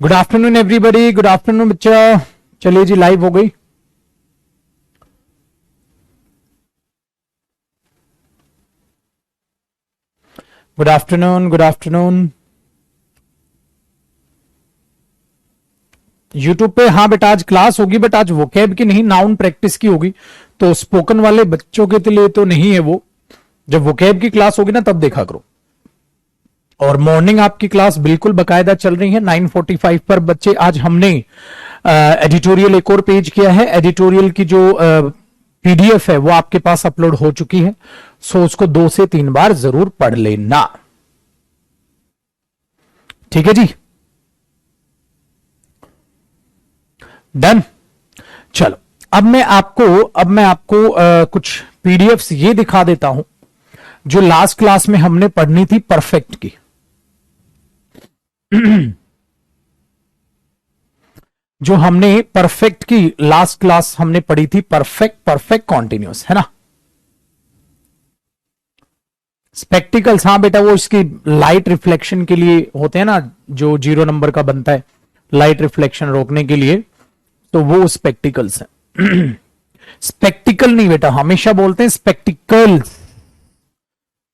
Good afternoon everybody, good afternoon बच्चा। चलिए जी, live हो गई। Good afternoon, good afternoon. YouTube पे हाँ बेटा आज क्लास होगी, बट आज वोकैब की नहीं, नाउन प्रैक्टिस की होगी। तो स्पोकन वाले बच्चों के लिए तो नहीं है वो। जब वोकैब की क्लास होगी ना तब देखा करो। और मॉर्निंग आपकी क्लास बिल्कुल बकायदा चल रही है 9:45 पर। बच्चे आज हमने एडिटोरियल एक और पेज किया है। एडिटोरियल की जो पीडीएफ है वो आपके पास अपलोड हो चुकी है। सो उसको 2 से 3 बार जरूर पढ़ लेना। ठीक है जी, डन। चलो अब मैं आपको कुछ पीडीएफ्स ये दिखा देता हूं जो लास्ट क्लास में हमने पढ़नी थी परफेक्ट की। जो हमने परफेक्ट की लास्ट क्लास हमने पढ़ी थी, परफेक्ट कॉन्टिन्यूस, है ना। स्पेक्टिकल्स, हाँ बेटा वो इसकी लाइट रिफ्लेक्शन के लिए होते हैं ना, जो 0 नंबर का बनता है लाइट रिफ्लेक्शन रोकने के लिए, तो वो स्पेक्टिकल्स है। स्पेक्टिकल नहीं बेटा, हमेशा बोलते हैं स्पेक्टिकल्स।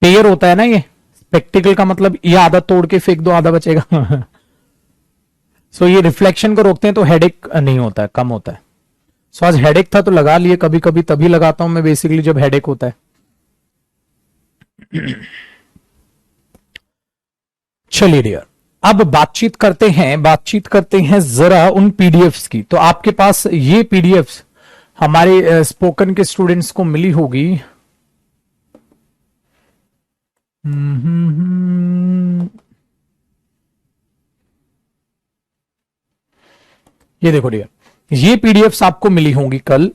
पेयर होता है ना ये। स्पेक्टिकल का मतलब ये आधा तोड़ के फेंक दो, आधा बचेगा। सो ये रिफ्लेक्शन को रोकते हैं तो हेडेक नहीं होता है, कम होता है। सो आज हेडेक था तो लगा लिए, कभी कभी तभी लगाता हूं मैं बेसिकली जब हेडेक होता है। चलिए डियर, अब बातचीत करते हैं जरा उन पीडीएफ्स की। तो आपके पास ये पीडीएफ्स हमारे स्पोकन के स्टूडेंट्स को मिली होगी। ये देखो डियर, ये पीडीएफ्स आपको मिली होंगी कल।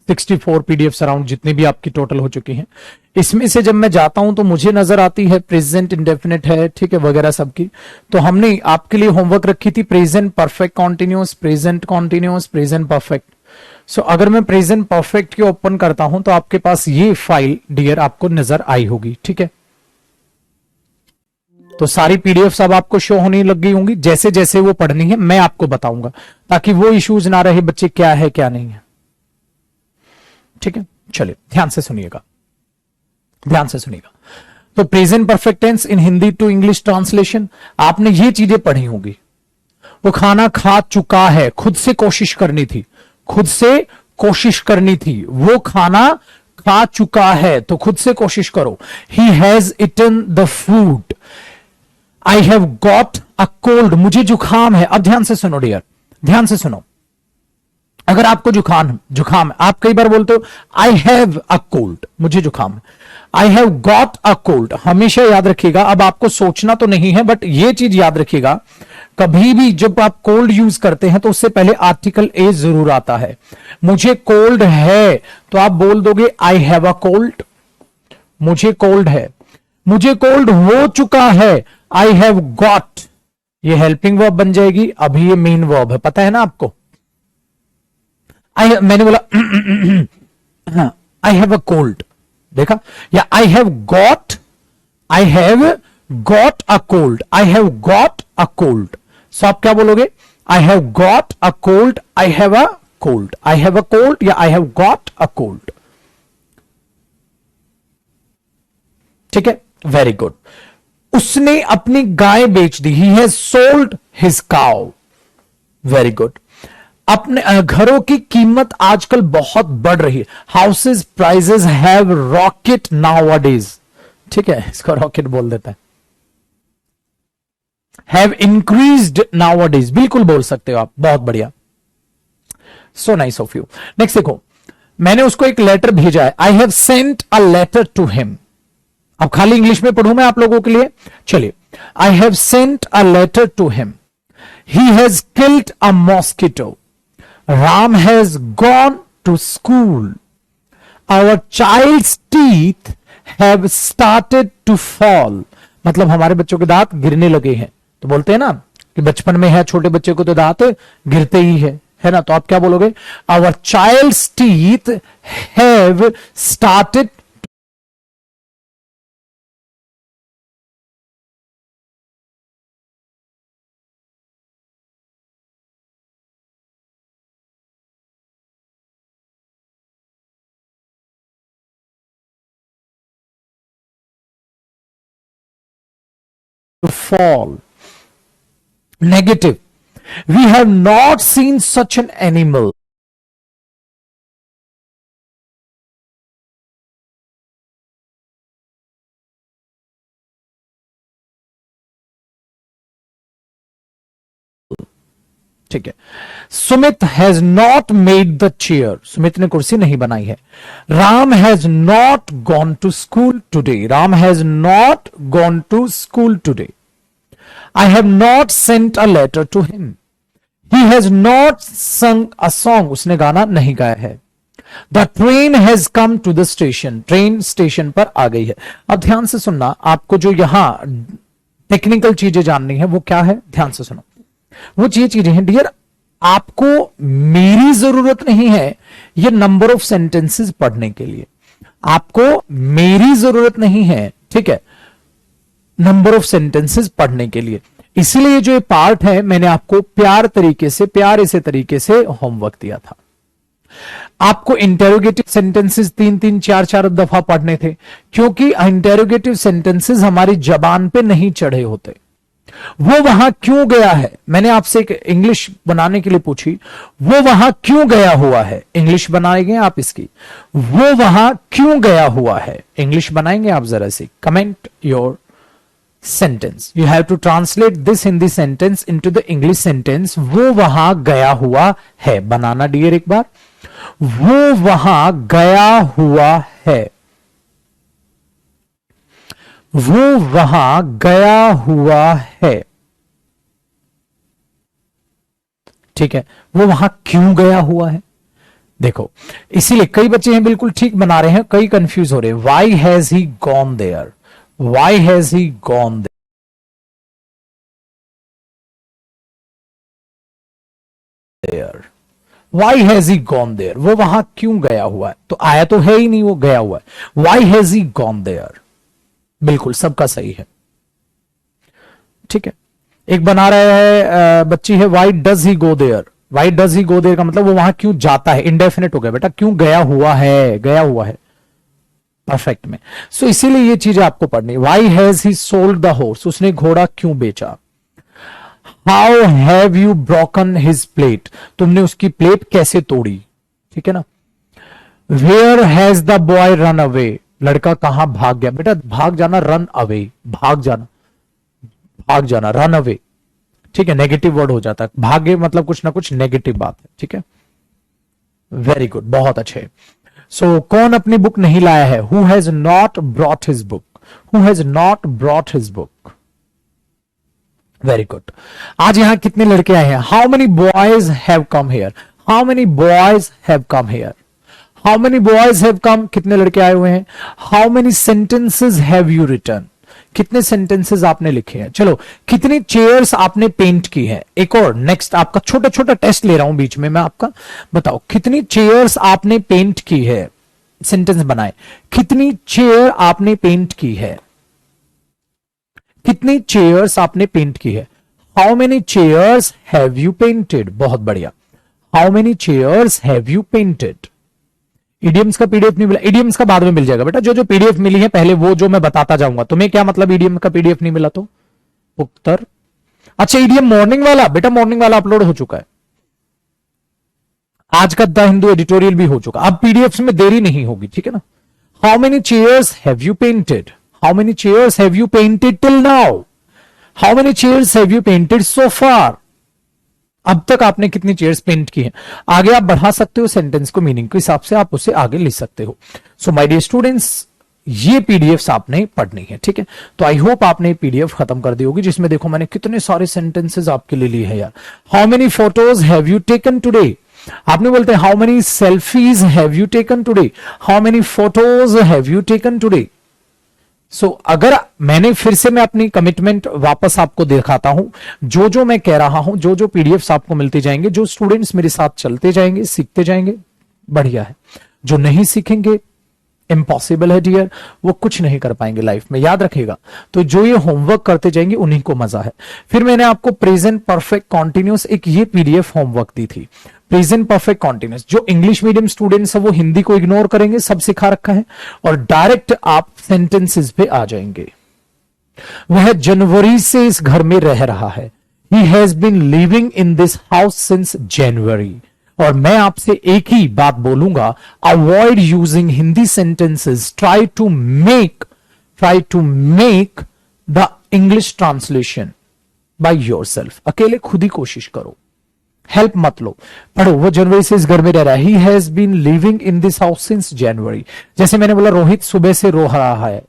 64 पीडीएफ्स अराउंड जितनी भी आपकी टोटल हो चुकी हैं। इसमें से जब मैं जाता हूं तो मुझे नजर आती है प्रेजेंट इंडेफिनिट है, ठीक है, वगैरह सबकी। तो हमने आपके लिए होमवर्क रखी थी present perfect continuous, present continuous, present perfect. So अगर मैं प्रेजेंट परफेक्ट की ओपन करता हूं तो आपके पास ये फाइल डियर आपको नजर आई होगी, ठीक है। तो सारी पीडीएफ अब आपको शो होने लग गई होंगी। जैसे जैसे वो पढ़नी है मैं आपको बताऊंगा, ताकि वो इश्यूज ना रहे बच्चे क्या है क्या नहीं है, ठीक है। चलिए ध्यान से सुनिएगा, ध्यान से सुनिएगा। तो present perfect tense in Hindi to English translation, आपने ये चीजें पढ़ी होंगी। वो खाना खा चुका है, खुद से कोशिश करनी थी, खुद से कोशिश करनी थी। वो खाना खा चुका है तो खुद से कोशिश करो। He has eaten the food. I have got a cold, मुझे जुकाम है। अब ध्यान से सुनो डियर, ध्यान से सुनो। अगर आपको जुकाम है, आप कई बार बोलते हो आई हैव अ कोल्ड, मुझे जुकाम है। I have got a cold, हमेशा याद रखिएगा। अब आपको सोचना तो नहीं है, बट ये चीज याद रखिएगा, कभी भी जब आप कोल्ड यूज करते हैं तो उससे पहले आर्टिकल ए जरूर आता है। मुझे कोल्ड है तो आप बोल दोगे आई हैव अ कोल्ड, मुझे कोल्ड है। मुझे कोल्ड हो चुका है, आई हैव गॉट, ये हेल्पिंग वर्ब बन जाएगी। अभी ये मेन वर्ब है, पता है ना आपको। मैंने बोला आई हैव अ कोल्ड, देखा, या I have got a cold, I have got a cold. So आप क्या बोलोगे, I have got a cold, I have a cold, I have a cold या I have got a cold, ठीक है। Very good. उसने अपनी गाय बेच दी, he has sold his cow. Very good. अपने घरों की कीमत आजकल बहुत बढ़ रही है, houses prices have rocket nowadays, ठीक है, इसको रॉकेट बोल देता है। हैव इंक्रीज्ड नाउअडेज, बिल्कुल बोल सकते हो आप, बहुत बढ़िया, so nice of you. Next देखो, मैंने उसको एक लेटर भेजा है, I have sent a letter to him. अब खाली इंग्लिश में पढ़ूं मैं आप लोगों के लिए, चलिए। I have sent a letter to him, he has killed a mosquito, Ram has gone to school. Our child's teeth have started to fall. मतलब हमारे बच्चों के दांत गिरने लगे हैं। तो बोलते हैं ना कि बचपन में है छोटे बच्चे को तो दांत गिरते ही है ना। तो आप क्या बोलोगे, Our child's teeth have started fall. Negative. We have not seen such an animal. ठीक है. Sumit has not made the chair. Sumit ने कुर्सी नहीं बनाई है. Ram has not gone to school today. Ram has not gone to school today. I have not sent a letter to him. He has not sung a song. उसने गाना नहीं गाया है. The train has come to the station. Train station पर आ गई है. अब ध्यान से सुनना, आपको जो यहां टेक्निकल चीजें जाननी है वो क्या है, ध्यान से सुनो. वो चीजें हैं डियर, आपको मेरी जरूरत नहीं है ये नंबर ऑफ सेंटेंसेस पढ़ने के लिए. आपको मेरी जरूरत नहीं है, ठीक है, नंबर ऑफ सेंटेंसेस पढ़ने के लिए. इसीलिए जो ये पार्ट है मैंने आपको प्यारे से तरीके से होमवर्क दिया था. आपको इंटेरोगेटिव सेंटेंसेस 3-3, 4-4 दफा पढ़ने थे, क्योंकि इंटेरोगेटिव सेंटेंसेस हमारी जबान पे नहीं चढ़े होते. वो वहां क्यों गया है, मैंने आपसे एक इंग्लिश बनाने के लिए पूछी, वो वहां क्यों गया हुआ है. इंग्लिश बनाएंगे आप इसकी, वो वहां क्यों गया हुआ है, इंग्लिश बनाएंगे आप. जरा से comment your sentence. You have to translate this Hindi sentence into the English sentence. वो वहां गया हुआ है बनाना डियर एक बार. वो वहां गया हुआ है. वो वहां गया हुआ है. ठीक है, वो वहां क्यों गया हुआ है. देखो, इसीलिए कई बच्चे हैं बिल्कुल ठीक बना रहे हैं, कई कंफ्यूज हो रहे हैं. Why has he gone there. Why has he gone there. Why has he gone there. वो वहां क्यों गया हुआ है. तो आया तो है ही नहीं, वो गया हुआ है. Why has he gone there. बिल्कुल सबका सही है. ठीक है, एक बना रहा है बच्ची है, why does he go there. Why does he go there का मतलब वो वहां क्यों जाता है. इंडेफिनेट हो गया बेटा, क्यों गया हुआ है, गया हुआ है परफेक्ट में. सो इसीलिए ये चीजें आपको पढ़नी. Why has he sold the horse. उसने घोड़ा क्यों बेचा. How have you broken his plate. तुमने उसकी प्लेट कैसे तोड़ी. ठीक है ना. Where has the boy run away. लड़का कहां भाग गया. बेटा भाग जाना, रन अवे, भाग जाना, भाग जाना, रन अवे. ठीक है, नेगेटिव वर्ड हो जाता है. भागे मतलब कुछ ना कुछ नेगेटिव बात है. ठीक है, वेरी गुड, बहुत अच्छे. सो कौन अपनी बुक नहीं लाया है. Who has not brought his book. Who has not brought his book. Very good. आज यहां कितने लड़के आए हैं. How many boys have come here. How many boys have come here. How many boys have come. कितने लड़के आए हुए हैं. How many sentences have you return. कितने सेंटेंसेस आपने लिखे हैं. चलो, कितनी चेयर्स आपने पेंट की है. एक और नेक्स्ट आपका छोटा छोटा टेस्ट ले रहा हूं बीच में मैं आपका. बताओ कितनी चेयर्स आपने पेंट की है. सेंटेंस बनाए. कितनी चेयर आपने पेंट की है. कितनी चेयर्स आपने पेंट की है. How many chairs have you painted. बहुत बढ़िया. How many chairs have you painted. Idioms का पीडीएफ नहीं मिला. इडियम्स का बाद में मिल जाएगा बेटा. जो जो पीडीएफ मिली है पहले वो जो मैं बताता जाऊंगा. तुम्हें क्या मतलब इडियम का पीडीएफ नहीं मिला तो. उत्तर. अच्छा, इडियम मॉर्निंग वाला. बेटा मॉर्निंग वाला अपलोड हो चुका है. आज का द हिंदू एडिटोरियल भी हो चुका. अब पीडीएफ में देरी नहीं होगी. ठीक है ना. How many chairs have you painted. How many chairs have you painted till now. How many chairs have you painted so far. अब तक आपने कितनी चेयर्स पेंट की हैं. आगे आप बढ़ा सकते हो सेंटेंस को, मीनिंग के हिसाब से आप उसे आगे लिख सकते हो. सो माय डियर स्टूडेंट्स, ये पीडीएफ आपने पढ़नी है. ठीक है, तो आई होप आपने पीडीएफ खत्म कर दी होगी, जिसमें देखो मैंने कितने सारे सेंटेंसेस आपके लिए लिए हैं यार. How many photos have you taken today. आपने बोलते हैं how many selfies have you taken today. How many photos have you taken today. So अगर मैं अपनी कमिटमेंट वापस आपको दिखाता हूं, जो जो मैं कह रहा हूं, जो जो पीडीएफ्स आपको मिलते जाएंगे, जो स्टूडेंट्स मेरे साथ चलते जाएंगे, सीखते जाएंगे, बढ़िया है. जो नहीं सीखेंगे, इम्पॉसिबल है डियर, वो कुछ नहीं कर पाएंगे लाइफ में, याद रखिएगा. तो जो ये होमवर्क करते जाएंगे उन्हीं को मजा है. फिर मैंने आपको प्रेजेंट परफेक्ट कॉन्टिन्यूस एक ये पीडीएफ होमवर्क दी थी. प्रेजेंट परफेक्ट कॉन्टिन्यूस, जो इंग्लिश मीडियम स्टूडेंट्स है वो हिंदी को इग्नोर करेंगे, सब सिखा रखा है, और डायरेक्ट आप सेंटेंसेस पे आ जाएंगे. वह जनवरी से इस घर में रह रहा है। He has been living in this house since January. और मैं आपसे एक ही बात बोलूंगा, avoid using Hindi sentences, try to make the English translation by yourself. अकेले खुद ही कोशिश करो, हेल्प मत लो, पढ़ो। वो जनवरी से इस घर में रह रहा है। He has been living in this house since January। जैसे मैंने बोला रोहित सुबह से रो रहा है,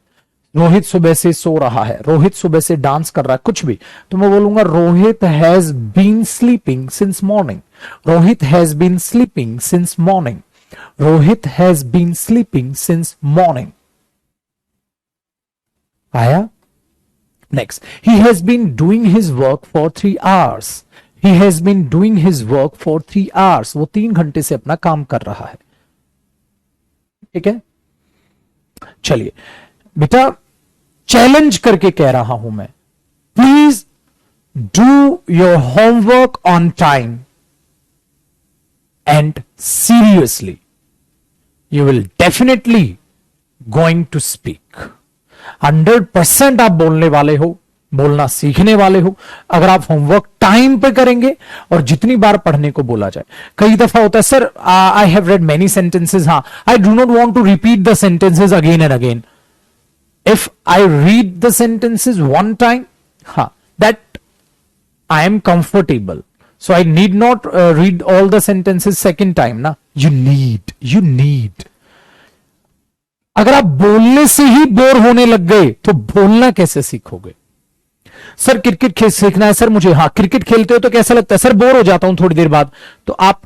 रोहित सुबह से सो रहा है, रोहित सुबह से डांस कर रहा है, कुछ भी, तो मैं बोलूंगा Rohit has been sleeping since morning. Rohit has been sleeping since morning. Rohit has been sleeping since morning. आया? Next, he has been doing his work for 3 hours। He has been doing his work for 3 hours। वो 3 घंटे से अपना काम कर रहा है। ठीक है, चलिए बेटा, चैलेंज करके कह रहा हूं मैं, please do your homework on time and seriously, you will definitely going to speak. 100% आप बोलने वाले हो, बोलना सीखने वाले हो, अगर आप होमवर्क टाइम पे करेंगे और जितनी बार पढ़ने को बोला जाए। कई दफा होता है sir, I have read many sentences, हाँ, I do not want to repeat the sentences again and again. If I read the sentences one time, that I am comfortable. So I need not read all the sentences second time, na? You need. अगर आप बोलने से ही bore होने लग गए तो बोलना कैसे सीखोगे? सर क्रिकेट सीखना है सर मुझे, हाँ, क्रिकेट खेलते हो तो कैसा लगता है? सर बोर हो जाता हूं थोड़ी देर बाद। तो आप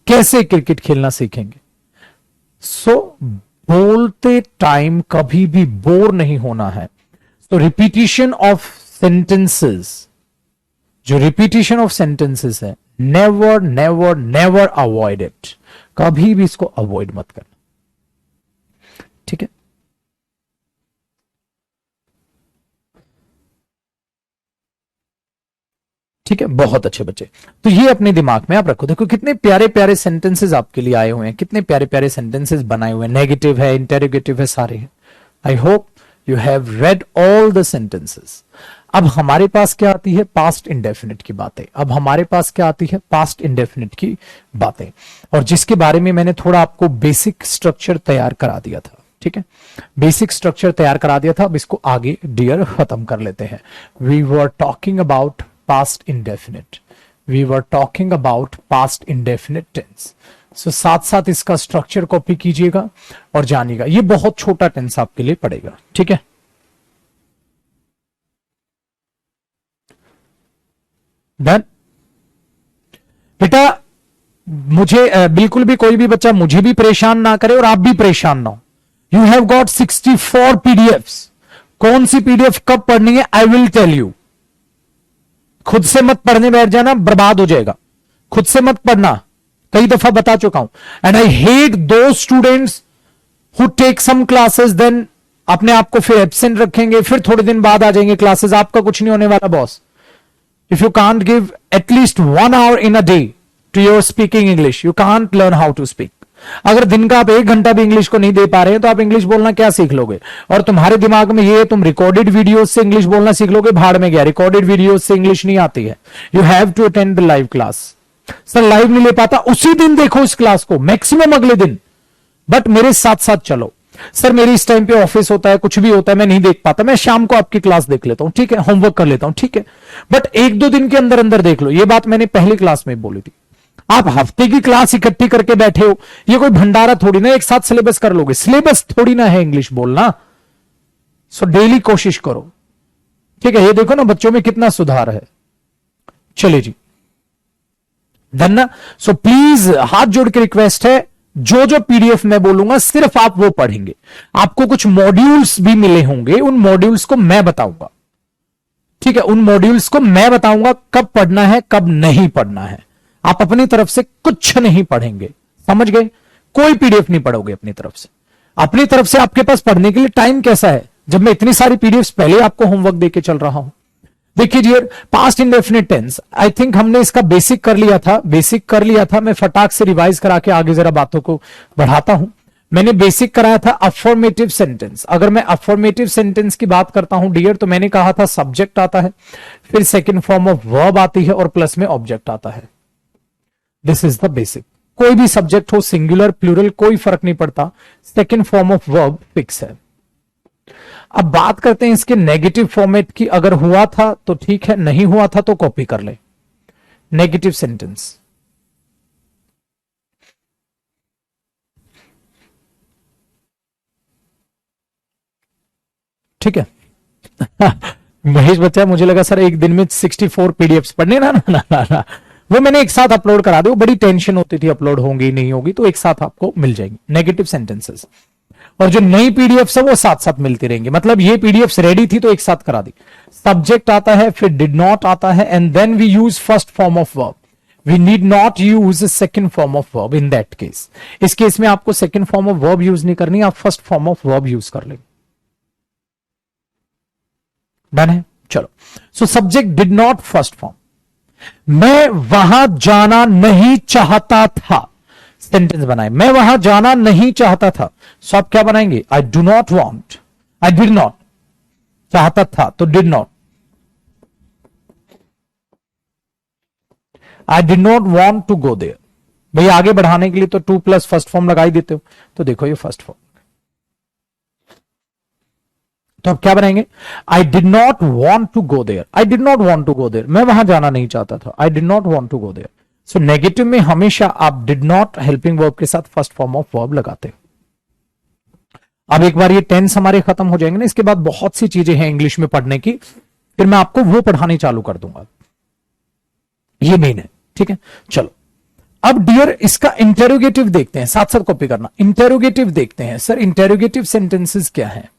कैसे क्रिकेट खेलना सीखेंगे? सो बोलते टाइम कभी भी बोर नहीं होना है। तो रिपीटिशन ऑफ सेंटेंसेस, जो रिपीटिशन ऑफ सेंटेंसेस है, नेवर अवॉइड इट। कभी भी इसको अवॉइड मत करना। ठीक है, ठीक है, बहुत अच्छे बच्चे। तो ये अपने दिमाग में आप रखो। देखो कितने प्यारे प्यारे सेंटेंसेस आपके लिए आए हुए हैं, कितने प्यारे प्यारे सेंटेंसेस बनाए हुए हैं। नेगेटिव है, इंटेरोगेटिव है, सारे हैं। I hope you have read all the sentences. अब हमारे पास क्या आती है? पास्ट इंडेफिनिट की बातें। अब हमारे पास क्या आती है? पास्ट इंडेफिनिट की बातें, और जिसके बारे में मैंने थोड़ा आपको बेसिक स्ट्रक्चर तैयार करा दिया था। ठीक है, बेसिक स्ट्रक्चर तैयार करा दिया था। अब इसको आगे डियर खत्म कर लेते हैं। We were talking about past indefinite, we were talking about past indefinite tense। so साथ साथ इसका स्ट्रक्चर कॉपी कीजिएगा और जानिएगा। ये बहुत छोटा टेंस आपके लिए पड़ेगा। ठीक है, डन बेटा। मुझे बिल्कुल भी कोई भी बच्चा मुझे भी परेशान ना करे और आप भी परेशान ना हो। You have got 64 PDFs. कौन सी पीडीएफ कब पढ़नी है आई विल टेल यू। खुद से मत पढ़ने बैठ जाना, बर्बाद हो जाएगा। खुद से मत पढ़ना, कई दफा बता चुका हूं। And I hate those students who take some classes then अपने आप को फिर एब्सेंट रखेंगे, फिर थोड़े दिन बाद आ जाएंगे क्लासेस। आपका कुछ नहीं होने वाला boss. If you can't give at least 1 hour in a day to your speaking English, you can't learn how to speak. अगर दिन का आप 1 घंटा भी इंग्लिश को नहीं दे पा रहे हैं तो आप इंग्लिश बोलना क्या सीख लोगे? और तुम्हारे दिमाग में ये तुम रिकॉर्डेड वीडियोस से इंग्लिश बोलना सीख लोगे, भाड़ में गया। रिकॉर्डेड वीडियोस से इंग्लिश नहीं आती है। You have to attend the live class. Sir live नहीं ले पाता, उसी दिन देखो इस क्लास को, मैक्सिमम अगले दिन, बट मेरे साथ साथ चलो। सर मेरी इस टाइम पे ऑफिस होता है, कुछ भी होता है, मैं नहीं देख पाता, मैं शाम को आपकी क्लास देख लेता हूं, ठीक है, होमवर्क कर लेता हूं, ठीक है, बट 1-2 दिन के अंदर अंदर देख लो। ये बात मैंने पहली क्लास में बोली थी। आप हफ्ते की क्लास इकट्ठी करके बैठे हो, ये कोई भंडारा थोड़ी ना, एक साथ सिलेबस कर लोगे। सिलेबस थोड़ी ना है इंग्लिश बोलना। सो डेली कोशिश करो, ठीक है। ये देखो ना बच्चों में कितना सुधार है। चलिए जी, डन ना। सो प्लीज हाथ जोड़ के रिक्वेस्ट है, जो जो पीडीएफ मैं बोलूंगा सिर्फ आप वो पढ़ेंगे। आपको कुछ मॉड्यूल्स भी मिले होंगे, उन मॉड्यूल्स को मैं बताऊंगा, ठीक है। उन मॉड्यूल्स को मैं बताऊंगा कब पढ़ना है कब नहीं पढ़ना है। आप अपनी तरफ से कुछ नहीं पढ़ेंगे, समझ गए? कोई पीडीएफ नहीं पढ़ोगे अपनी तरफ से। अपनी तरफ से आपके पास पढ़ने के लिए टाइम कैसा है जब मैं इतनी सारी पीडीएफ पहले आपको होमवर्क देके चल रहा हूं। देखिए dear, past indefinite tense, I think हमने इसका बेसिक कर लिया था। मैं फटाक से रिवाइज करा के आगे जरा बातों को बढ़ाता हूं। मैंने बेसिक कराया था अफर्मेटिव सेंटेंस। अगर मैं अफर्मेटिव सेंटेंस की बात करता हूं डियर, तो मैंने कहा था सब्जेक्ट आता है, फिर सेकंड फॉर्म ऑफ वर्ब आती है और प्लस में ऑब्जेक्ट आता है। This is the basic. कोई भी सब्जेक्ट हो, सिंगुलर प्लूरल कोई फर्क नहीं पड़ता, second form of verb fix है। अब बात करते हैं इसके नेगेटिव फॉर्मेट की। अगर हुआ था तो ठीक है, नहीं हुआ था तो कॉपी कर ले। नेगेटिव सेंटेंस, ठीक है। महेश बच्चा, मुझे लगा सर एक दिन में 64 पीडीएफ्स पढ़ने ना, ना ना ना ना, वो मैंने एक साथ अपलोड करा दे। वो बड़ी टेंशन होती थी अपलोड होंगी नहीं होगी, तो एक साथ आपको मिल जाएंगी नेगेटिव सेंटेंसेस। और जो नई पीडीएफ्स है वो साथ साथ मिलती रहेंगी। मतलब ये पीडीएफ्स रेडी थी तो एक साथ करा दी। सब्जेक्ट आता है, फिर डिड नॉट आता है, and then we use first form of verb. We need not use second form of verb in that case. इस केस में आपको second form of verb use नहीं करनी, आप first form of verb use कर लेंगे। डन है, चलो। So subject did not, first form. मैं वहां जाना नहीं चाहता था, सेंटेंस बनाए। मैं वहां जाना नहीं चाहता था, सो आप क्या बनाएंगे? I do not want, I did not, चाहता था तो did not, I did not want to go there. भाई आगे बढ़ाने के लिए तो 2 प्लस फर्स्ट फॉर्म लगा ही देते हो, तो देखो ये फर्स्ट फॉर्म। तो आप क्या बनाएंगे? I did not want to go there, I did not want to go there, मैं वहां जाना नहीं चाहता था, I did not want to go there. So negative में हमेशा आप डिड नॉट हेल्पिंग वर्ब के साथ फर्स्ट फॉर्म ऑफ वर्ब लगाते हैं। अब एक बार ये टेंस हमारे खत्म हो जाएंगे ना, इसके बाद बहुत सी चीजें हैं इंग्लिश में पढ़ने की, फिर मैं आपको वो पढ़ानी चालू कर दूंगा। ये मेन है, ठीक है। चलो अब डियर इसका इंटेरोगेटिव देखते हैं, साथ साथ कॉपी करना। इंटेरोगेटिव देखते हैं। सर इंटेरोगेटिव सेंटेंसेस क्या है?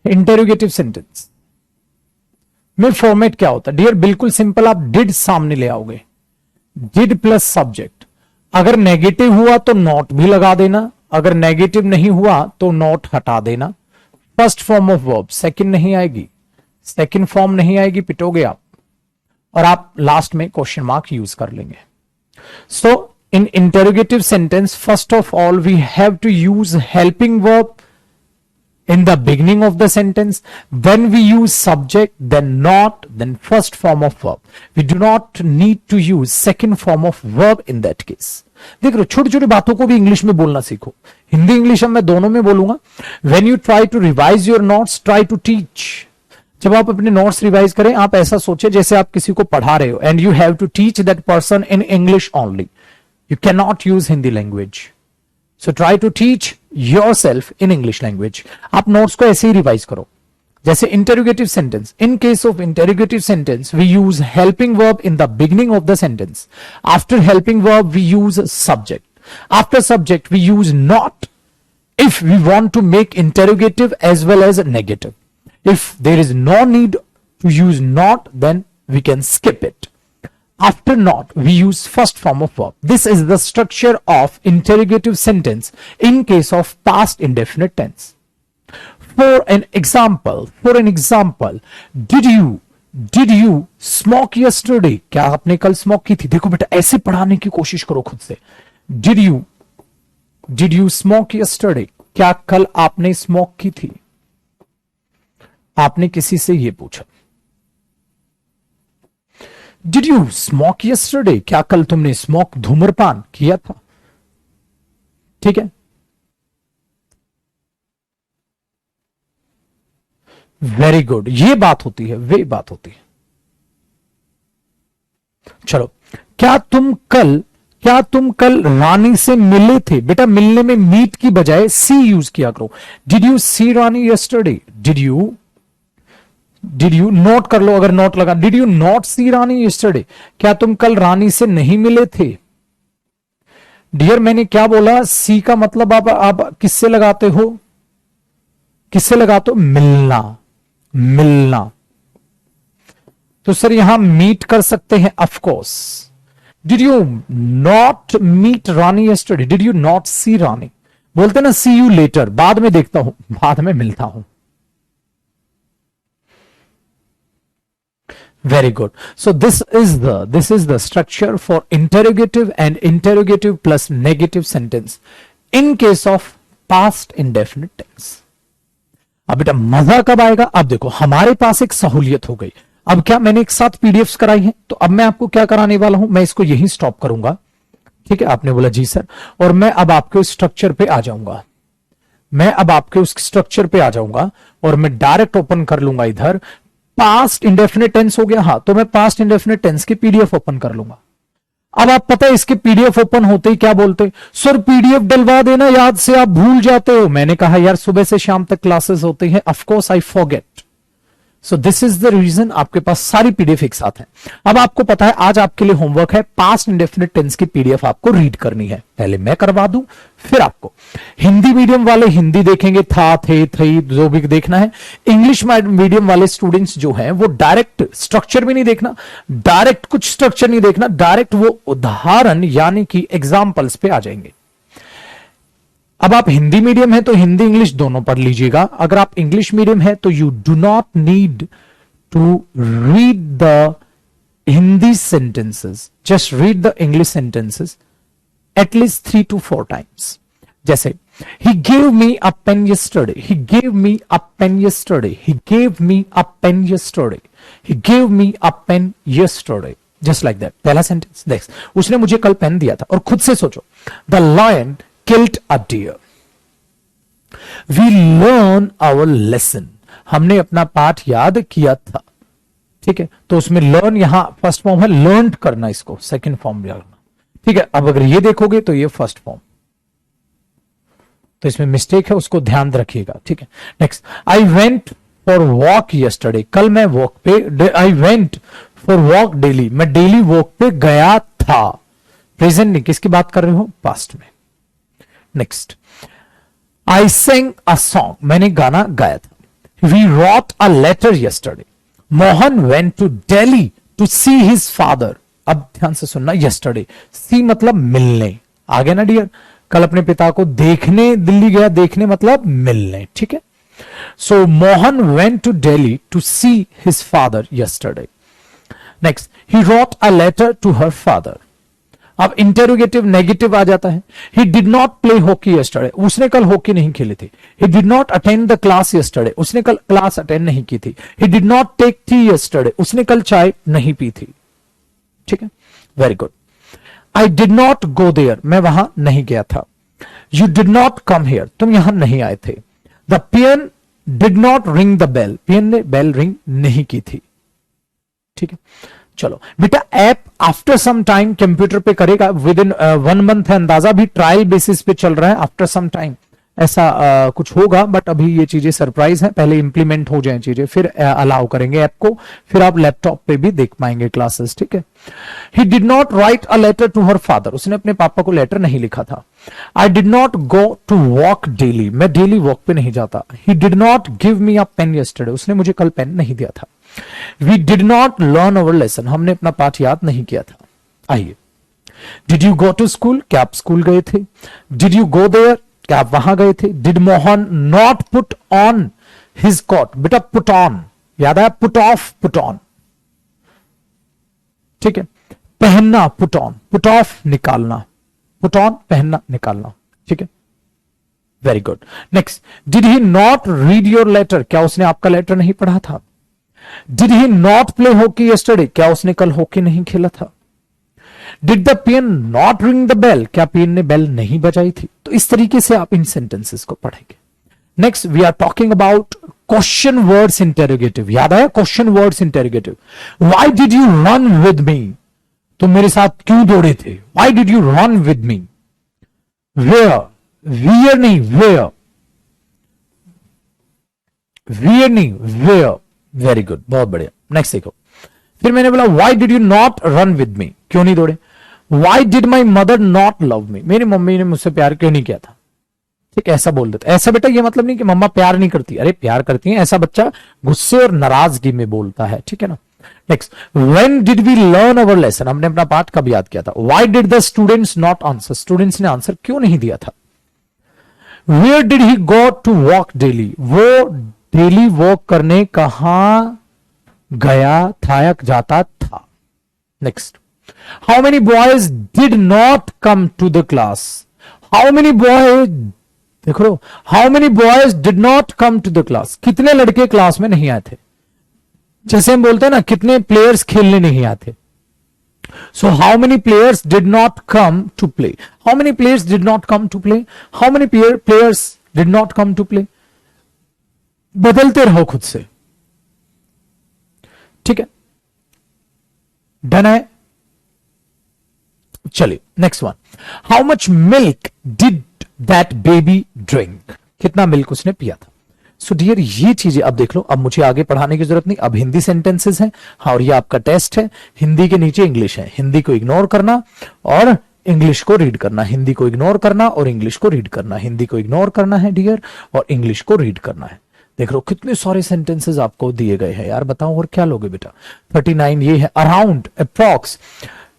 इंटेरोगेटिव सेंटेंस में फॉर्मेट क्या होता है डियर? बिल्कुल सिंपल, आप डिड सामने ले आओगे, डिड प्लस सब्जेक्ट। अगर नेगेटिव हुआ तो नॉट भी लगा देना, अगर नेगेटिव नहीं हुआ तो नॉट हटा देना। First form of verb, second नहीं आएगी, सेकंड फॉर्म नहीं आएगी, पिटोगे आप, और आप लास्ट में क्वेश्चन मार्क यूज कर लेंगे। So in interrogative sentence first of all we have to use helping verb in the beginning of the sentence, then we use subject, then not, then first form of verb. We do not need to use second form of verb in that case. देख रहे हो, छोटी छोटी बातों को भी English में बोलना सीखो। हिंदी इंग्लिश मैं दोनों में बोलूंगा। When you try to revise your notes, try to teach. जब आप अपने नोट्स रिवाइज करें, आप ऐसा सोचे जैसे आप किसी को पढ़ा रहे हो, and you have to teach that person in English only. You cannot use Hindi language. So try to teach yourself in English language. आप नोट्स को ऐसे ही रिवाइज करो। जैसे interrogative sentence, in case of interrogative sentence we use helping verb in the beginning of the sentence. After helping verb we use subject, after subject we use not if we want to make interrogative as well as negative. If there is no need to use not, then we can skip it. After not, we use first form of verb. This is the structure of interrogative sentence in case of past indefinite tense. For an example, did you smoke yesterday? क्या आपने कल smoke की थी? देखो बेटा, ऐसे पढ़ाने की कोशिश करो खुद से। Did you smoke yesterday? क्या कल आपने स्मोक की थी? आपने किसी से ये पूछा। Did you smoke yesterday? क्या कल तुमने स्मोक, धूम्रपान किया था? ठीक है, वेरी गुड। ये बात होती है, वे बात होती है। चलो, क्या तुम कल रानी से मिले थे? बेटा मिलने में मीट की बजाय सी यूज किया करो। Did you see Rani yesterday? Did you note कर लो अगर नोट लगा। Did you not see Rani yesterday? क्या तुम कल रानी से नहीं मिले थे? डियर मैंने क्या बोला? सी का मतलब आप किससे लगाते हो? किससे लगाते हो? मिलना। तो सर यहां मीट कर सकते हैं, of course. Did you not meet Rani yesterday? Did you not see Rani? बोलते ना सी यू लेटर, बाद में देखता हूं, बाद में मिलता हूं। Very good. So this is the structure for interrogative and interrogative plus negative sentence in case of past indefinite tense. अब बेटा मजा कब आएगा? अब देखो हमारे पास एक सहूलियत हो गई. अब क्या मैंने एक साथ पीडीएफ्स कराई हैं, तो अब मैं आपको क्या कराने वाला हूं, मैं इसको यहीं स्टॉप करूंगा. ठीक है, आपने बोला जी सर, और मैं अब आपके स्ट्रक्चर पे आ जाऊंगा. मैं अब आपके उस स्ट्रक्चर पे आ जाऊंगा और मैं डायरेक्ट ओपन कर लूंगा इधर. पास्ट इंडेफिनिट टेंस हो गया, हाँ, तो मैं पास्ट इंडेफिनिट टेंस की पीडीएफ ओपन कर लूंगा. अब आप पता है इसके पीडीएफ ओपन होते ही क्या बोलते, सर पीडीएफ डलवा देना, याद से आप भूल जाते हो. मैंने कहा यार सुबह से शाम तक क्लासेस होती हैं, of course I forget. So this is the reason आपके पास सारी पीडीएफ एक साथ है. अब आपको पता है आज आपके लिए होमवर्क है, पास्ट इंडेफिनिट टेंस की पीडीएफ आपको रीड करनी है. पहले मैं करवा दूं, फिर आपको. हिंदी मीडियम वाले हिंदी देखेंगे, था, थे, थी, जो भी देखना है. इंग्लिश मीडियम वाले स्टूडेंट्स जो हैं वो डायरेक्ट स्ट्रक्चर भी नहीं देखना, डायरेक्ट कुछ स्ट्रक्चर नहीं देखना, डायरेक्ट वो उदाहरण यानी कि एग्जाम्पल्स पे आ जाएंगे. अब आप हिंदी मीडियम है तो हिंदी इंग्लिश दोनों पढ़ लीजिएगा. अगर आप इंग्लिश मीडियम है तो you do not need to read the Hindi sentences, just read the English sentences at least 3 to 4 times. जैसे he gave me a pen yesterday, he gave me a pen yesterday, he gave me a pen yesterday, he gave me a pen yesterday, just like that. पहला sentence देख, उसने मुझे कल pen दिया था. और खुद से सोचो, the lion killed a deer. We learn our lesson. हमने अपना पाठ याद किया था. ठीक है, तो उसमें लर्न यहां फर्स्ट फॉर्म है, लर्न करना, इसको सेकंड फॉर्म करना. ठीक है, अब अगर ये देखोगे तो ये फर्स्ट फॉर्म, तो इसमें मिस्टेक है, उसको ध्यान रखिएगा. ठीक है, next, I went for walk yesterday. कल मैं वॉक पे, I went for walk daily, मैं डेली वॉक पे गया था. प्रेजेंट नहीं, किसकी बात कर रहे हो? पास्ट में. Next, I Seng a song, मैंने गाना गाया था. We wrote a letter yesterday. Mohan went to Delhi to see his father. अब ध्यान से सुनना, यस्टरडे सी मतलब मिलने, आ गया ना डियर. कल अपने पिता को देखने दिल्ली गया, देखने मतलब मिलने. ठीक है, so Mohan went to Delhi to see his father yesterday. Next, he wrote a letter to her father. अब इंटेरोगेटिव नेगेटिव आ जाता है. He did not play hockey yesterday, उसने कल हॉकी नहीं खेली थी. He did not attend the class yesterday, उसने कल क्लास अटेंड नहीं की थी. He did not take tea yesterday, उसने कल चाय नहीं पी थी. ठीक है, very good. I did not go there, मैं वहां नहीं गया था. You did not come here, तुम यहां नहीं आए थे. The peon did not ring the bell, peon ने बेल रिंग नहीं की थी. ठीक है, चलो बेटा, app after some time computer पे करेगा, विद इन 1 month है, अंदाजा भी ट्रायल बेसिस पे चल रहा है. आफ्टर सम टाइम ऐसा कुछ होगा, बट अभी ये चीजें सरप्राइज हैं, पहले इंप्लीमेंट हो जाए चीजें, फिर अलाउ करेंगे ऐप को, फिर आप लैपटॉप पे भी देख पाएंगे क्लासेस. ठीक है, he did not write a letter to her father, उसने अपने पापा को लेटर नहीं लिखा था. I did not go to walk daily, मैं डेली वॉक पे नहीं जाता. He did not give me a pen yesterday, उसने मुझे कल पेन नहीं दिया था. We did not learn our lesson, हमने अपना पाठ याद नहीं किया था. आइए, did you go to school, क्या आप स्कूल गए थे? डिड यू गो देयर, क्या आप वहां गए थे? Did Mohan not put on his coat, बेटा पुट ऑन याद आया, पुट ऑफ, पुट ऑन. ठीक है, पहनना, पुट ऑन, पुट ऑफ निकालना, पुट ऑन पहनना निकालना. ठीक है, very good. Next, did he not read your letter, क्या उसने आपका लेटर नहीं पढ़ा था? Did he not play hockey yesterday, क्या उसने कल हॉकी नहीं खेला था? Did the peon not ring the bell, क्या पियन ने बेल नहीं बजाई थी? तो इस तरीके से आप इन सेंटेंसेस को पढ़ेंगे. Next, we are talking about question words interrogative. याद आया, question words interrogative. Why did you run with me, तुम मेरे साथ क्यों दौड़े थे? Why did you run with me? Where, wear नहीं, वेयर, वियर नहीं, वेयर. वेरी गुड, बहुत बढ़िया. नेक्स्ट देखो, फिर मैंने बोला why did you not run with me, क्यों नहीं दौड़े? Why did my mother not love me, मेरी मम्मी ने मुझसे प्यार क्यों नहीं किया था? ठीक, ऐसा बोल देता. ऐसा बेटा ये मतलब नहीं कि मम्मा प्यार नहीं करती, अरे प्यार करती हैं, ऐसा बच्चा गुस्से और नाराजगी में बोलता है. ठीक है ना. Next, when did we learn our lesson, हमने अपना पाठ कब याद किया था? Why did the students not answer, students ने आंसर क्यों नहीं दिया था? Where did he go to walk daily, वो डेली वॉक करने कहां गया था या जाता था। Next, how many boys did not come to the class. How many boys, देखो how many boys did not come to the class, कितने लड़के क्लास में नहीं आए थे। जैसे हम बोलते हैं ना कितने प्लेयर्स खेलने नहीं आते। So how many players did not come to play? How many players did not come to play? How many players did not come to play? बदलते रहो खुद से, ठीक है, डन है। चलिए next one, how much milk did that baby drink, कितना milk उसने पिया था। सो डियर ये चीजें अब देख लो, अब मुझे आगे पढ़ाने की जरूरत नहीं, अब हिंदी सेंटेंसेस हैं। हाँ, और ये आपका टेस्ट है, हिंदी के नीचे इंग्लिश है, हिंदी को इग्नोर करना और इंग्लिश को रीड करना, हिंदी को इग्नोर करना और इंग्लिश को रीड करना, हिंदी को इग्नोर करना है डियर और इंग्लिश को रीड करना है। देख लो कितने सारे सेंटेंसेस आपको दिए गए हैं यार, बताओ और क्या लोगे बेटा। 39 ये है, अराउंड अप्रॉक्स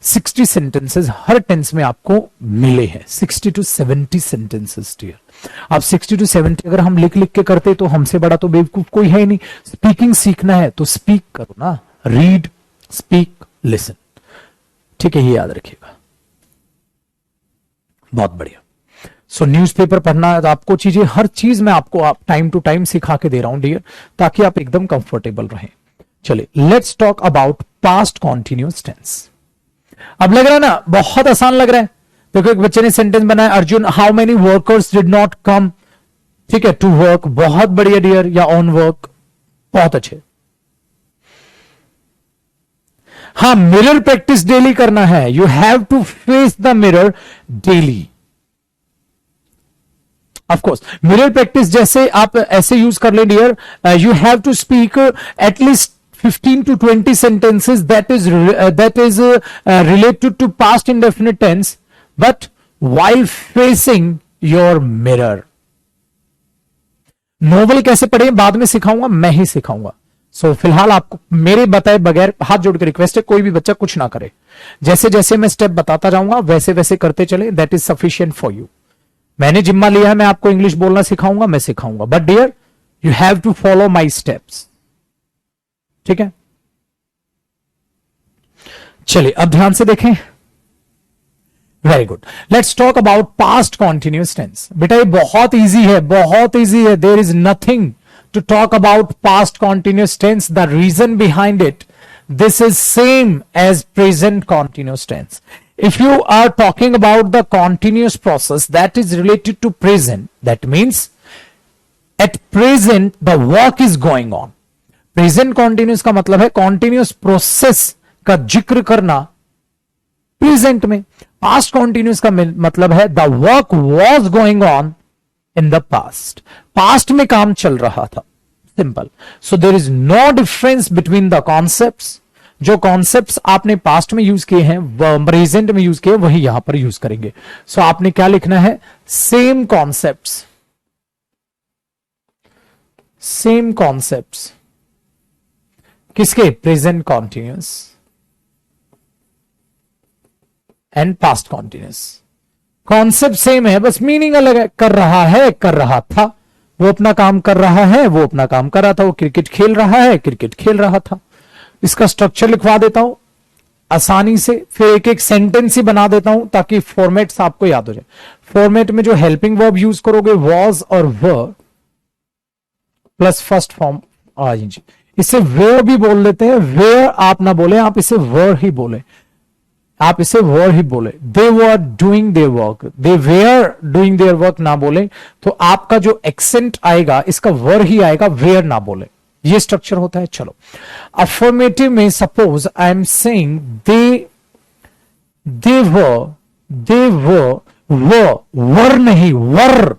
60 सेंटेंसेस हर टेंस में आपको मिले हैं, 60 to 70 सेंटेंसेस डियर। अब 60 to 70 अगर हम लिख लिख के करते तो हमसे बड़ा तो बेवकूफ कोई है ही नहीं। स्पीकिंग सीखना है तो स्पीक करो ना, रीड, स्पीक, लिसन, ठीक है, ये याद रखिएगा। बहुत बढ़िया। सो न्यूज़पेपर पढ़ना, आपको चीजें, हर चीज मैं आपको आप टाइम टू टाइम सिखा के दे रहा हूं डियर, ताकि आप एकदम कंफर्टेबल रहें। चलिए let's talk about past continuous tense. अब लग रहा है ना बहुत आसान लग रहा है। देखो एक बच्चे ने सेंटेंस बनाया, Arjun how many workers did not कम, ठीक है, टू वर्क, बहुत बढ़िया डियर, या ऑन वर्क, बहुत अच्छे। हाँ, मिरर प्रैक्टिस डेली करना है, you have to face the mirror daily. Of course mirror practice जैसे आप ऐसे यूज कर ले dear, you have to speak at least 15 to 20 sentences that is related to past indefinite tense, but while facing your mirror. Novel कैसे पढ़े बाद में सिखाऊंगा, मैं ही सिखाऊंगा। सो फिलहाल आपको मेरे बताए बगैर हाथ जोड़ के रिक्वेस्ट है, कोई भी बच्चा कुछ ना करे, जैसे जैसे मैं स्टेप बताता जाऊंगा वैसे वैसे करते चले, that is sufficient for you. मैंने जिम्मा लिया है, मैं आपको इंग्लिश बोलना सिखाऊंगा, मैं सिखाऊंगा, but dear you have to follow my steps, ठीक है। चलिए अब ध्यान से देखें, very good. Let's talk about past continuous tense. बेटा ये बहुत इजी है, बहुत इजी है, there is nothing to talk about past continuous tense. The reason behind it, this is same as present continuous tense. If you are talking about the continuous process that is related to present, that means at present the work is going on. Present continuous का मतलब है continuous process का जिक्र करना present में। Past continuous का मतलब है the work was going on in the past, past में काम चल रहा था, simple. So there is no difference between the concepts. जो कॉन्सेप्ट्स आपने पास्ट में यूज किए हैं, प्रेजेंट में यूज किए, वही यहां पर यूज करेंगे। सो आपने क्या लिखना है, सेम कॉन्सेप्ट्स, सेम कॉन्सेप्ट्स किसके, present continuous and past continuous. Concept same है, बस मीनिंग अलग है। कर रहा है, कर रहा था, वो अपना काम कर रहा है, वो अपना काम कर रहा था, वो क्रिकेट खेल रहा है, क्रिकेट खेल रहा था। इसका स्ट्रक्चर लिखवा देता हूं आसानी से, फिर एक एक सेंटेंस ही बना देता हूं ताकि फॉर्मेट्स आपको याद हो जाए। फॉर्मेट में जो हेल्पिंग वर्ब यूज करोगे, वॉज और were plus first form I N G. इसे वेयर भी बोल देते हैं, वेयर आप ना बोले, आप इसे वर ही बोले, आप इसे वर ही बोले। They were doing their work, they where doing their work ना बोले तो आपका जो एक्सेंट आएगा इसका वर ही आएगा, वेयर ना बोले। ये स्ट्रक्चर होता है। चलो अफर्मेटिव में suppose I am saying they were नहीं, वर,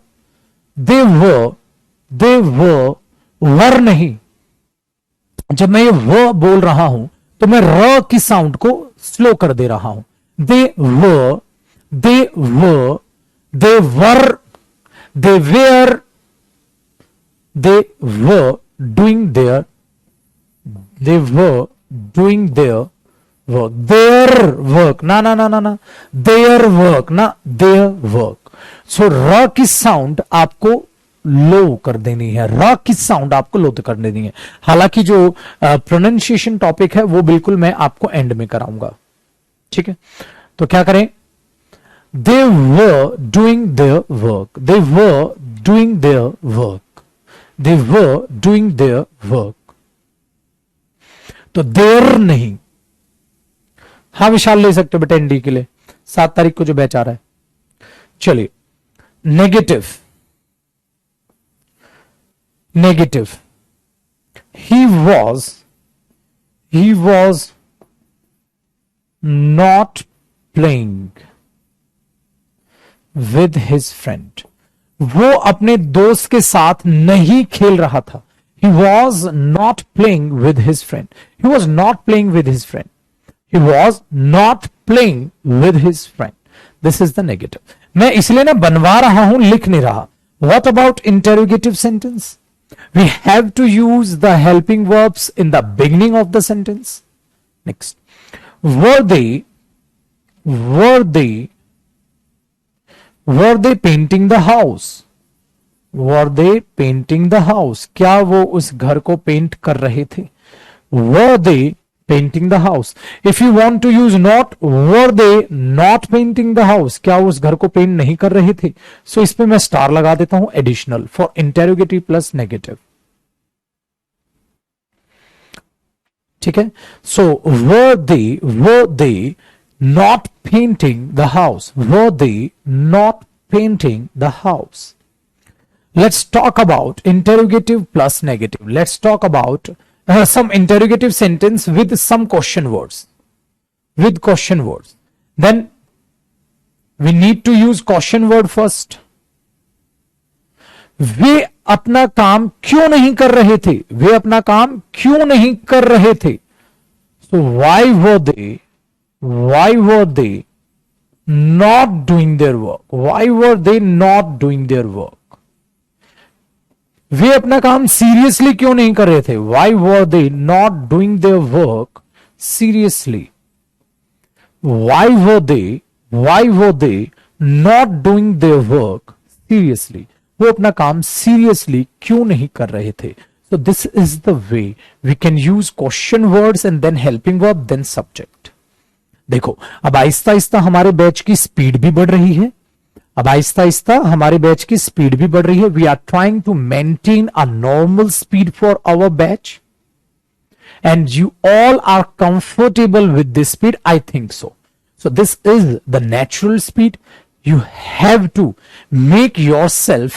दे वर नहीं। जब मैं ये व बोल रहा हूं तो मैं र की साउंड को स्लो कर दे रहा हूं। They were, they were, they were, they where, they were doing their, they were doing their work, their work ना ना ना ना ना, their work ना, their work। सो र की साउंड आपको लो कर देनी है, र की साउंड आपको लो कर देनी है। हालांकि जो प्रोनाउंसिएशन टॉपिक है वो बिल्कुल मैं आपको एंड में कराऊंगा, ठीक है। तो क्या करें, they were doing their work, they were doing their work, they were doing their work. तो देर नहीं, हाँ विशाल ले सकते हो बेटा एनडी के लिए, 7 तारीख को जो बैच आ रहा है। चलिए negative, negative, he was not playing with his friend, वो अपने दोस्त के साथ नहीं खेल रहा था। He was not playing with his friend, he was not playing with his friend, he was not playing with his friend. This is the negative. मैं इसलिए ना बनवा रहा हूं, लिख नहीं रहा। What about interrogative sentence? We have to use the helping verbs in the beginning of the sentence. Next, were they painting the house? Were they painting the house? क्या वो उस घर को पेंट कर रहे थे? Were they painting the house? If you want to use not, were they not painting the house? क्या उस घर को पेंट नहीं कर रहे थे? So इस पे मैं स्टार लगा देता हूं additional for interrogative plus negative. ठीक है। So were they not painting the house? Were they not painting the house? Let's talk about interrogative plus negative. Let's talk about some interrogative sentence with some question words. With question words. Then we need to use question word first. वे अपना काम क्यों नहीं कर रहे थे? वे अपना काम क्यों नहीं कर रहे थे? So why were they not doing their work? Why were they not doing their work? वे अपना काम सीरियसली क्यों नहीं कर रहे थे? Why were they not doing their work seriously? Why were they not doing their work seriously? वो अपना काम सीरियसली क्यों नहीं कर रहे थे? So this is the way we can use question words and then helping verb then subject. देखो अब आहिस्ता आहिस्ता हमारे बैच की स्पीड भी बढ़ रही है, अब आहिस्ता आहिस्ता हमारे बैच की स्पीड भी बढ़ रही है। We are trying to maintain a normal speed for our batch and you all are comfortable with this speed, I think so. So this is the natural speed. You have to make yourself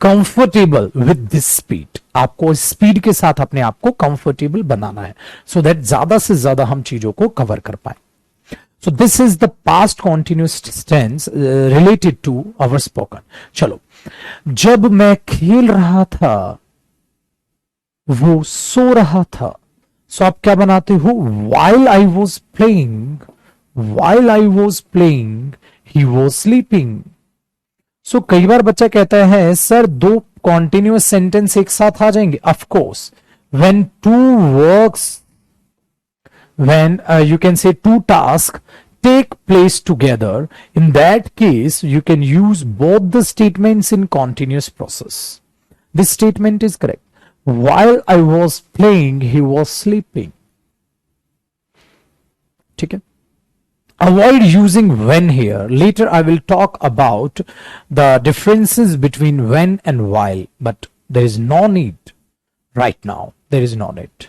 comfortable with this speed. आपको speed के साथ अपने आप को comfortable बनाना है so that ज्यादा से ज्यादा हम चीजों को कवर कर पाए। So this is the past continuous tense related to our spoken. चलो, जब मैं खेल रहा था वो सो रहा था। So आप क्या बनाते हो? While I was playing, he was sleeping. So कई बार बच्चा कहता है सर दो कॉन्टिन्यूअस सेंटेंस एक साथ आ जाएंगे। Of course, when you can say two tasks take place together, in that case you can use both the statements in continuous process. This statement is correct. While I was playing, he was sleeping. ठीक है। Avoid using when here. Later I will talk about the differences between when and while, but there is no need right now. There is no need.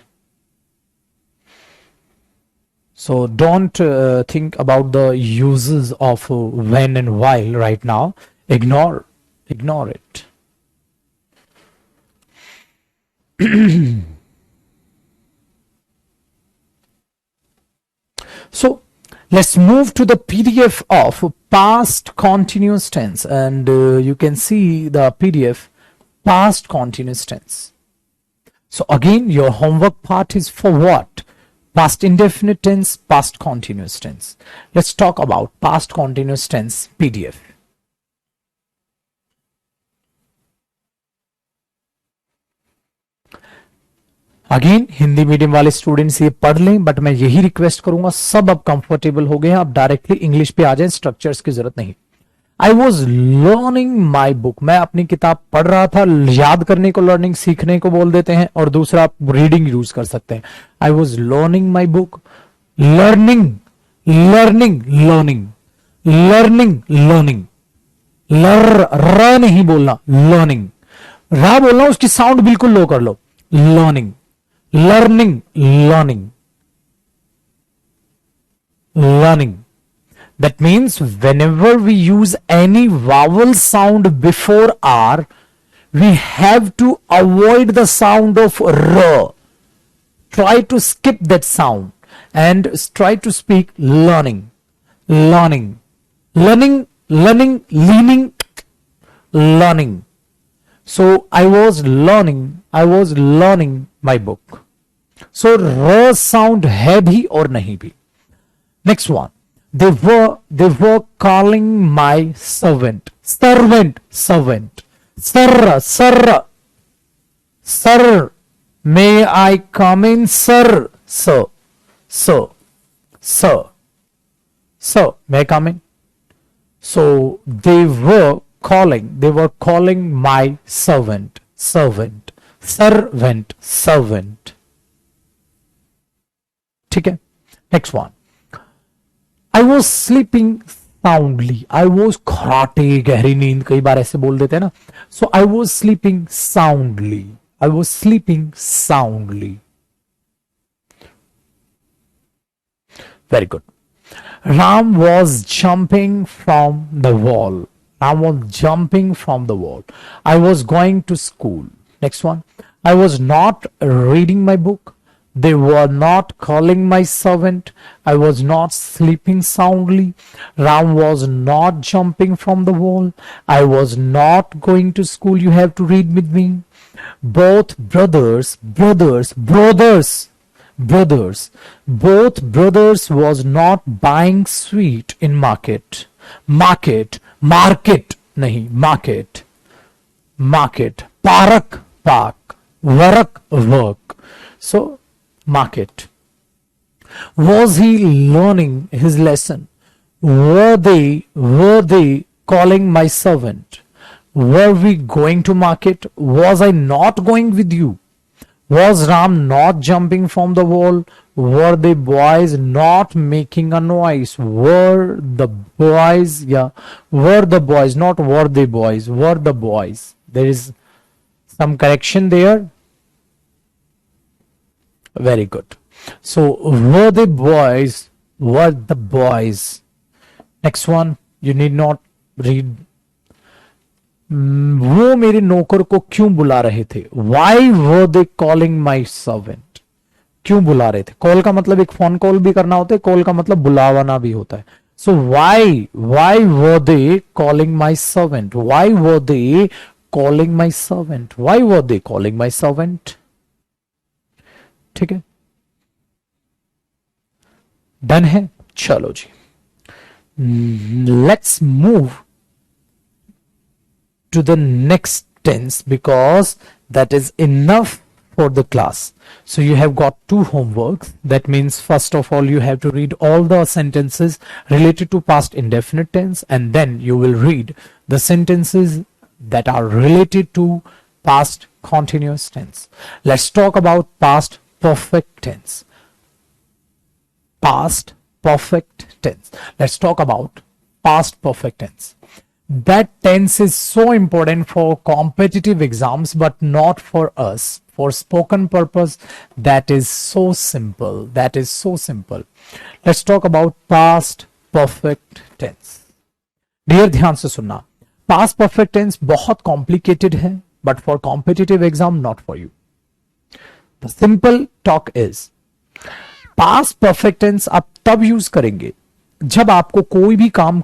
So don't think about the uses of when and while right now. Ignore it. So let's move to the PDF of past continuous tense, and you can see the PDF past continuous tense. So again, your homework part is for what? Past indefinite tense, past continuous tense. Let's talk about past continuous tense PDF. Again Hindi medium वाले students ये पढ़ लें, but मैं यही request करूंगा, सब अब comfortable हो गए हैं, अब डायरेक्टली इंग्लिश पे आ जाएं, स्ट्रक्चर्स की जरूरत नहीं। आई वॉज लर्निंग माई बुक, मैं अपनी किताब पढ़ रहा था। याद करने को लर्निंग, सीखने को बोल देते हैं, और दूसरा आप रीडिंग यूज कर सकते हैं। I was learning my book, learning learning learning learning learning, र नहीं बोलना, लर्निंग। रा बोलना, उसकी साउंड बिल्कुल लो कर लो। Learning learning learning learning. That means whenever we use any vowel sound before R, we have to avoid the sound of R. Try to skip that sound and try to speak learning, learning, learning, learning, leaning, learning. So I was learning my book. So R sound है भी और नहीं भी. Next one. They were calling my servant. Servant. Sir. May I come in, sir? Sir. May I come in? So they were calling my servant. ठीक है. Next one. I was sleeping soundly. I was खराटे, गहरी नींद, कई बार ऐसे बोल देते हैं ना. So I was sleeping soundly. Very good. Ram was jumping from the wall. I was going to school. Next one. I was not reading my book. They were not calling my servant. I was not sleeping soundly. Ram was not jumping from the wall. I was not going to school. You have to read with me. Both brothers was not buying sweet in market. Market nahi, market. Park, work. So market. Was he learning his lesson? Were they calling my servant? Were we going to market? Was I not going with you? Was Ram not jumping from the wall? Were the boys not making a noise? Were the boys, not were the boys, were the boys. There is some correction there. Very good. So were the boys. Next one, you need not read. वो मेरे नौकर को क्यों बुला रहे थे? Why were they calling my servant? क्यों बुला रहे थे? कॉल का मतलब एक फोन कॉल भी करना होता है, कॉल का मतलब बुलावाना भी होता है. So why were they calling my servant? Why were they calling my servant? Why were they calling my servant? ठीक है, डन है. चलो जी, let's move to the next tense because that is enough for the class. So you have got 2 homeworks. That means first of all you have to read all the sentences related to past indefinite tense, and then you will read the sentences that are related to past continuous tense. Let's talk about past perfect tense. Past perfect tense. Let's talk about past perfect tense. That tense is so important for competitive exams, but not for us. For spoken purpose, that is so simple. Let's talk about past perfect tense. Dear, ध्यान से सुनना. Past perfect tense बहुत complicated है, but for competitive exam, not for you. The simple talk is, past perfect tense आप तब use करेंगे जब आपको कोई भी काम